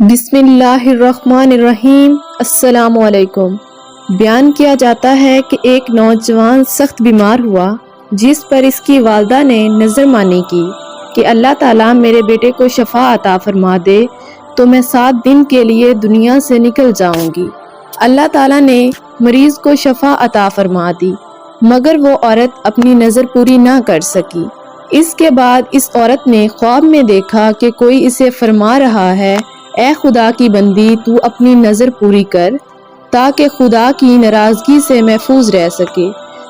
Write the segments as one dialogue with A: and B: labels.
A: بسم اللہ الرحمن الرحیم۔ السلام علیکم۔ بیان کیا جاتا ہے کہ ایک نوجوان سخت بیمار ہوا، جس پر اس کی والدہ نے نظر مانی کی کہ اللہ تعالیٰ میرے بیٹے کو شفا عطا فرما دے تو میں 7 دن کے لیے دنیا سے نکل جاؤں گی۔ اللہ تعالیٰ نے مریض کو شفا عطا فرما دی، مگر وہ عورت اپنی نظر پوری نہ کر سکی۔ اس کے بعد اس عورت نے خواب میں دیکھا کہ کوئی اسے فرما رہا ہے، اے خدا کی بندی، تو اپنی نظر پوری کر تاکہ خدا کی ناراضگی سے محفوظ رہ سکے۔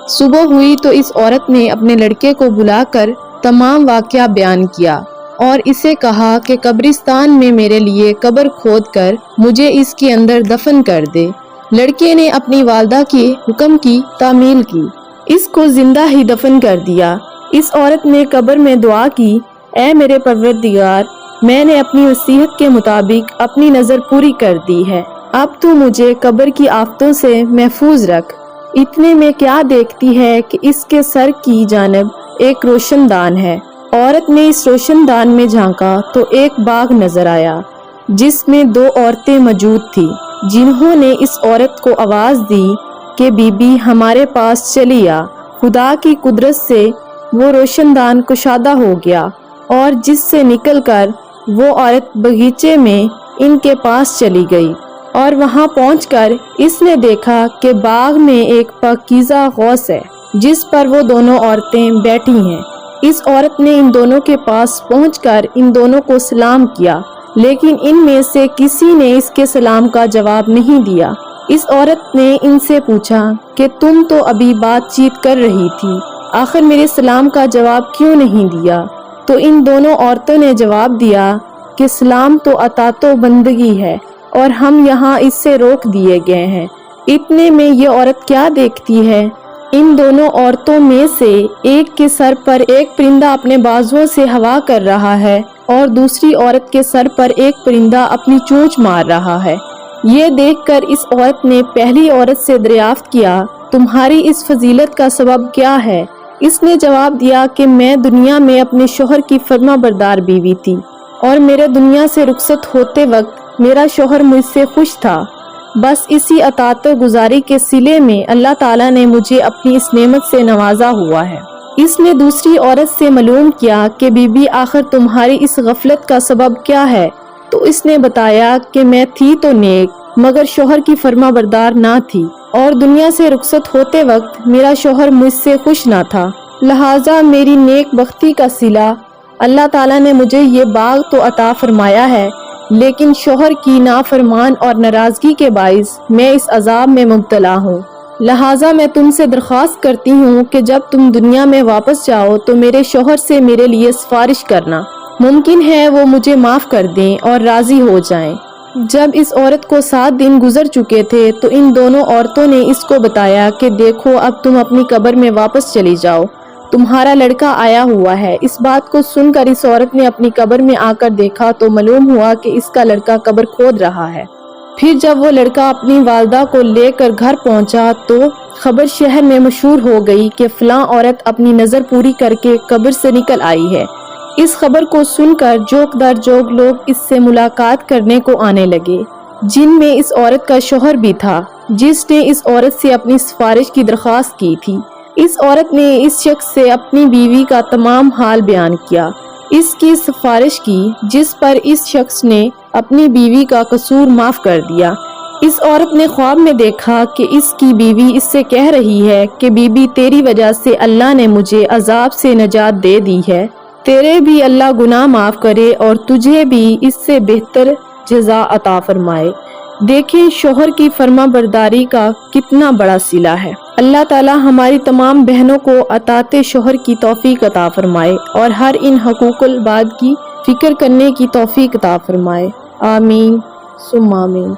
A: صبح ہوئی تو اس عورت نے اپنے لڑکے کو بلا کر تمام واقعہ بیان کیا اور اسے کہا کہ قبرستان میں میرے لیے قبر کھود کر مجھے اس کے اندر دفن کر دے۔ لڑکے نے اپنی والدہ کے حکم کی تعمیل کی، اس کو زندہ ہی دفن کر دیا۔ اس عورت نے قبر میں دعا کی، اے میرے پروردگار، میں نے اپنی وصیت کے مطابق اپنی نظر پوری کر دی ہے، اب تو مجھے قبر کی آفتوں سے محفوظ رکھ۔ اتنے میں کیا دیکھتی ہے کہ اس کے سر کی جانب ایک روشن دان ہے۔ عورت نے اس روشن دان میں جھانکا تو ایک باغ نظر آیا جس میں 2 عورتیں موجود تھیں، جنہوں نے اس عورت کو آواز دی کہ بی بی ہمارے پاس چلی آ۔ خدا کی قدرت سے وہ روشن دان کشادہ ہو گیا اور جس سے نکل کر وہ عورت باغیچے میں ان کے پاس چلی گئی، اور وہاں پہنچ کر اس نے دیکھا کہ باغ میں ایک پاکیزہ غوث ہے جس پر وہ دونوں عورتیں بیٹھی ہیں۔ اس عورت نے ان دونوں کے پاس پہنچ کر ان دونوں کو سلام کیا، لیکن ان میں سے کسی نے اس کے سلام کا جواب نہیں دیا۔ اس عورت نے ان سے پوچھا کہ تم تو ابھی بات چیت کر رہی تھی، آخر میرے سلام کا جواب کیوں نہیں دیا؟ تو ان دونوں عورتوں نے جواب دیا کہ سلام تو عطا و بندگی ہے اور ہم یہاں اس سے روک دیے گئے ہیں۔ اتنے میں یہ عورت کیا دیکھتی ہے، ان دونوں عورتوں میں سے ایک کے سر پر ایک پرندہ اپنے بازوؤں سے ہوا کر رہا ہے اور دوسری عورت کے سر پر ایک پرندہ اپنی چونچ مار رہا ہے۔ یہ دیکھ کر اس عورت نے پہلی عورت سے دریافت کیا، تمہاری اس فضیلت کا سبب کیا ہے؟ اس نے جواب دیا کہ میں دنیا میں اپنے شوہر کی فرما بردار بیوی تھی اور میرے دنیا سے رخصت ہوتے وقت میرا شوہر مجھ سے خوش تھا، بس اسی اطاعت و گزاری کے صلے میں اللہ تعالیٰ نے مجھے اپنی اس نعمت سے نوازا ہوا ہے۔ اس نے دوسری عورت سے معلوم کیا کہ بی بی آخر تمہاری اس غفلت کا سبب کیا ہے؟ تو اس نے بتایا کہ میں تھی تو نیک مگر شوہر کی فرما بردار نہ تھی، اور دنیا سے رخصت ہوتے وقت میرا شوہر مجھ سے خوش نہ تھا، لہٰذا میری نیک بختی کا صلہ اللہ تعالیٰ نے مجھے یہ باغ تو عطا فرمایا ہے، لیکن شوہر کی نافرمان اور ناراضگی کے باعث میں اس عذاب میں مبتلا ہوں۔ لہٰذا میں تم سے درخواست کرتی ہوں کہ جب تم دنیا میں واپس جاؤ تو میرے شوہر سے میرے لیے سفارش کرنا، ممکن ہے وہ مجھے معاف کر دیں اور راضی ہو جائیں۔ جب اس عورت کو 7 دن گزر چکے تھے تو ان دونوں عورتوں نے اس کو بتایا کہ دیکھو اب تم اپنی قبر میں واپس چلی جاؤ، تمہارا لڑکا آیا ہوا ہے۔ اس بات کو سن کر اس عورت نے اپنی قبر میں آ کر دیکھا تو معلوم ہوا کہ اس کا لڑکا قبر کھود رہا ہے۔ پھر جب وہ لڑکا اپنی والدہ کو لے کر گھر پہنچا تو خبر شہر میں مشہور ہو گئی کہ فلاں عورت اپنی نظر پوری کر کے قبر سے نکل آئی ہے۔ اس خبر کو سن کر جوک در جوک لوگ اس سے ملاقات کرنے کو آنے لگے، جن میں اس عورت کا شوہر بھی تھا جس نے اس عورت سے اپنی سفارش کی درخواست کی تھی۔ اس عورت نے اس شخص سے اپنی بیوی کا تمام حال بیان کیا، اس کی سفارش کی، جس پر اس شخص نے اپنی بیوی کا قصور معاف کر دیا۔ اس عورت نے خواب میں دیکھا کہ اس کی بیوی اس سے کہہ رہی ہے کہ بی بی تیری وجہ سے اللہ نے مجھے عذاب سے نجات دے دی ہے، تیرے بھی اللہ گناہ معاف کرے اور تجھے بھی اس سے بہتر جزا عطا فرمائے۔ دیکھیں شوہر کی فرما برداری کا کتنا بڑا صلہ ہے۔ اللہ تعالی ہماری تمام بہنوں کو اطاعت شوہر کی توفیق عطا فرمائے اور ہر ان حقوق العباد کی فکر کرنے کی توفیق عطا فرمائے۔ آمین ثم آمین۔